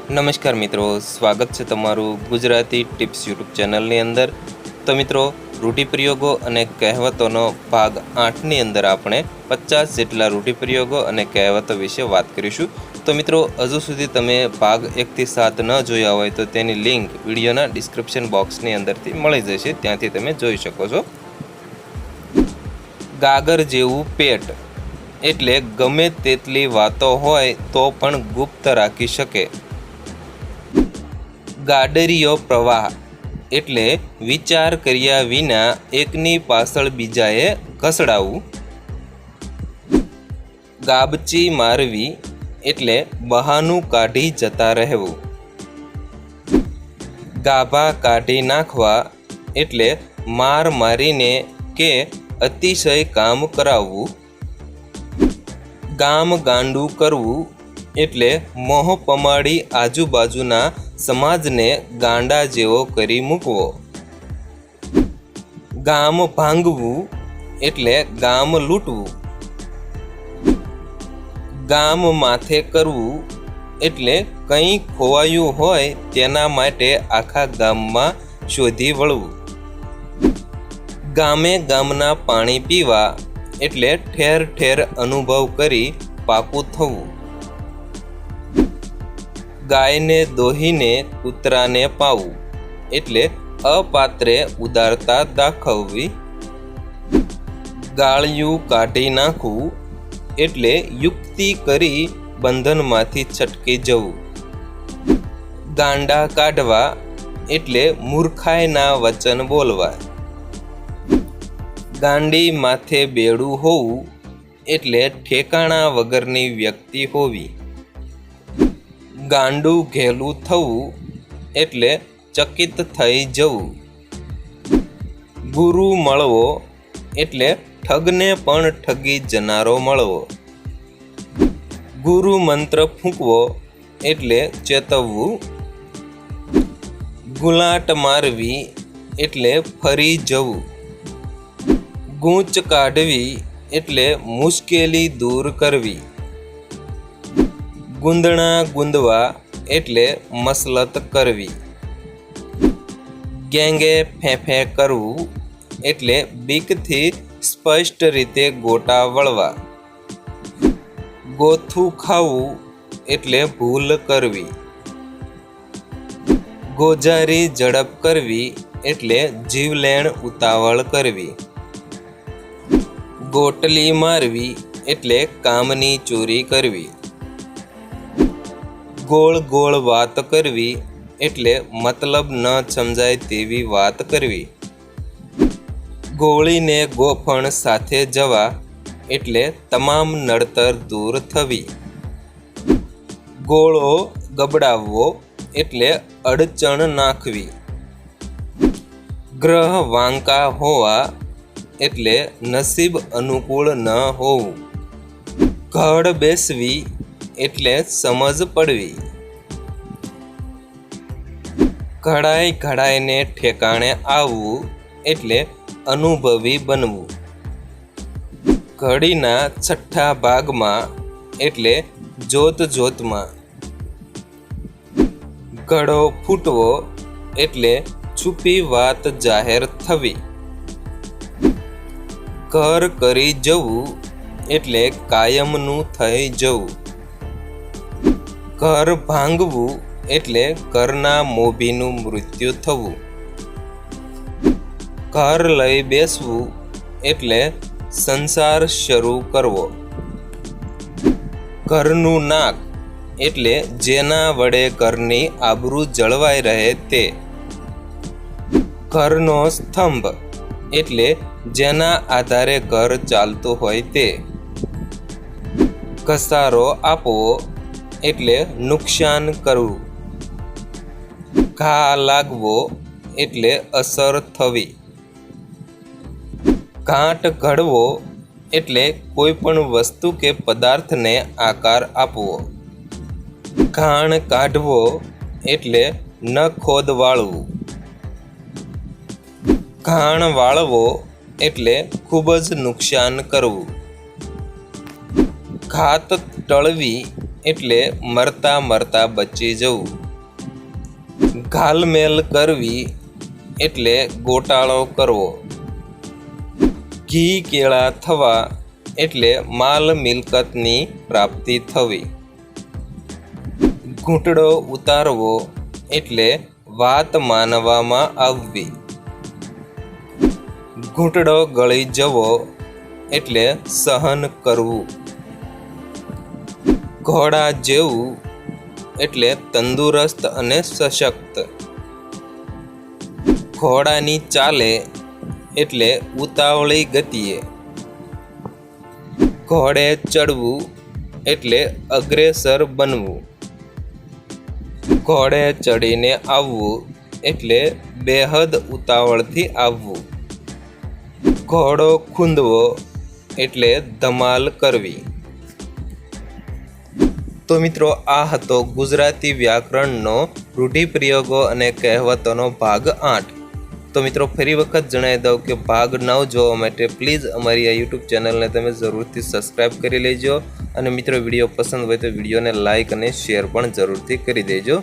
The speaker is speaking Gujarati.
નમસ્કાર મિત્રો, સ્વાગત છે તમારું ગુજરાતી ટિપ્સ યુટ્યુબ ચેનલની અંદર। તો મિત્રો, રૂઢિપ્રયોગો અને કહેવતોનો ભાગ 8ની અંદર આપણે 50 જેટલા રૂઢિપ્રયોગો અને કહેવતો વિશે વાત કરીશું। તો મિત્રો, હજુ સુધી તમે ભાગ 1થી 7 ન જોયા હોય તો તેની લિંક વિડીયોના ડિસ્ક્રિપ્શન બોક્સની અંદરથી મળી જશે, ત્યાંથી તમે જોઈ શકો છો। ગાગર જેવું પેટ એટલે ગમે તેટલી વાતો હોય તો પણ ગુપ્ત રાખી શકે। ગાડરિયો પ્રવાહ એટલે વિચાર કર્યા વિના એકની પાછળ બીજાએ ઘસડાવવું। ગાબચી મારવી એટલે બહાનું કાઢી જતા રહેવું। ગાભા કાઢી નાખવા એટલે માર મારીને કે અતિશય કામ કરાવવું। ગામ ગાંડું કરવું એટલે મોહ પમાડી આજુબાજુના સમાજને ગાંડા જેવો કરી મૂકવો। ગામ ભાંગવું એટલે ગામ લૂંટવું। ગામ માથે કરવું એટલે કંઈ ખોવાયું હોય તેના માટે આખા ગામમાં શોધી વળવું। ગામે ગામના પાણી પીવા એટલે ઠેર ઠેર અનુભવ કરી પાકું થવું। ગાયને દોહીને કૂતરાને પાવું એટલે અપાત્રે ઉદારતા દાખવવી। ગાળિયું કાઢી નાખવું એટલે યુક્તિ કરી બંધનમાંથી છટકી જવું। ગાંડા કાઢવા એટલે મૂર્ખાઈના વચન બોલવા। ગાંડી માથે બેડું હોવું એટલે ઠેકાણા વગરની વ્યક્તિ હોવી। ગાંડું ઘેલું થવું એટલે ચકિત થઈ જવું। ગુરુ મળવો એટલે ઠગને પણ ઠગી જનારો મળવો। ગુરુ મંત્ર ફૂંકવો એટલે ચેતવવું। ગુલાટ મારવી એટલે ફરી જવું। ગૂંચ કાઢવી એટલે મુશ્કેલી દૂર કરવી। ગુંદણા ગુંદવા એટલે મસલત કરવી। ગેંગે ફેંફે કરવું એટલે બીકથી સ્પષ્ટ રીતે ગોટા વળવા। ગોથું ખાવું એટલે ભૂલ કરવી। ગોજારી ઝડપ કરવી એટલે જીવલેણ ઉતાવળ કરવી। ગોટલી મારવી એટલે કામની ચોરી કરવી। ગોળ ગોળ વાત કરવી એટલે મતલબ ન સમજાય તેવી વાત કરવી। ગોળીને ગોફણ સાથે જવા એટલે તમામ નડતર દૂર થવી। ગોળો ગબડાવવો એટલે અડચણ નાખવી। ગ્રહ વાંકા હોવા એટલે નસીબ અનુકૂળ ન હોવું। ઘડ બેસવી એટલે સમજ પડવી। ઘડાઈ ઘડાઈને ઠેકાણે આવવું એટલે અનુભવી બનવું। ઘડીના છઠ્ઠા ભાગમાં એટલે જોત જોતમાં। ઘડો ફૂટવો એટલે છુપી વાત જાહેર થવી। ઘર કરી જવું એટલે કાયમનું થઈ જવું। ઘર ભાંગવું એટલે ઘરના મોભીનું મૃત્યુ થવું। ઘર લઈ બેસવું એટલે સંસાર શરૂ કરવો। ઘરનું નાક એટલે જેના વડે ઘરની આબરૂ જળવાઈ રહે તે। ઘરનો સ્તંભ એટલે જેના આધારે ઘર ચાલતું હોય તે। ઘસારો આપવો એટલે નુકસાન કરવું। ઘા લાગવો એટલે અસર થવી। ઘાટ ઘડવો એટલે કોઈ પણ વસ્તુ કે પદાર્થને આકાર આપવો। ઘાણ કાઢવો એટલે ન ખોદ વાળવું। ઘાણ વાળવો એટલે ખૂબ જ નુકસાન કરવું। ઘાત ટળવી એટલે મરતા મરતા બચી જવું. ઘાલમેલ કરવી એટલે ગોટાળો કરવો. ઘી કેળા થવા એટલે માલ મિલકતની પ્રાપ્તિ થવી. ઘૂંટડો ઉતારવો એટલે વાત માનવામાં આવવી. ઘૂંટડો ગળી જવો એટલે સહન કરવું. ઘોડા જેવું એટલે તંદુરસ્ત અને સશક્ત. ઘોડાની ચાલે એટલે ઉતાવળી ગતિએ. ઘોડે ચડવું એટલે અગ્રેસર બનવું. ઘોડે ચડીને આવવું એટલે બેહદ ઉતાવળથી આવવું. ઘોડો ખૂંદવો એટલે ધમાલ કરવી. તો મિત્રો, આ હતો ગુજરાતી વ્યાકરણનો રૂઢિપ્રયોગો અને કહેવતોનો ભાગ 8. તો મિત્રો, ફરી વખત જણાવી દઉં કે ભાગ 9 જોવા માટે પ્લીઝ અમારી આ યુટ્યુબ ચેનલને તમે જરૂરથી સબસ્ક્રાઈબ કરી લેજો. અને મિત્રો, વિડીયો પસંદ હોય તો વિડીયોને લાઇક અને શેર પણ જરૂરથી કરી દેજો.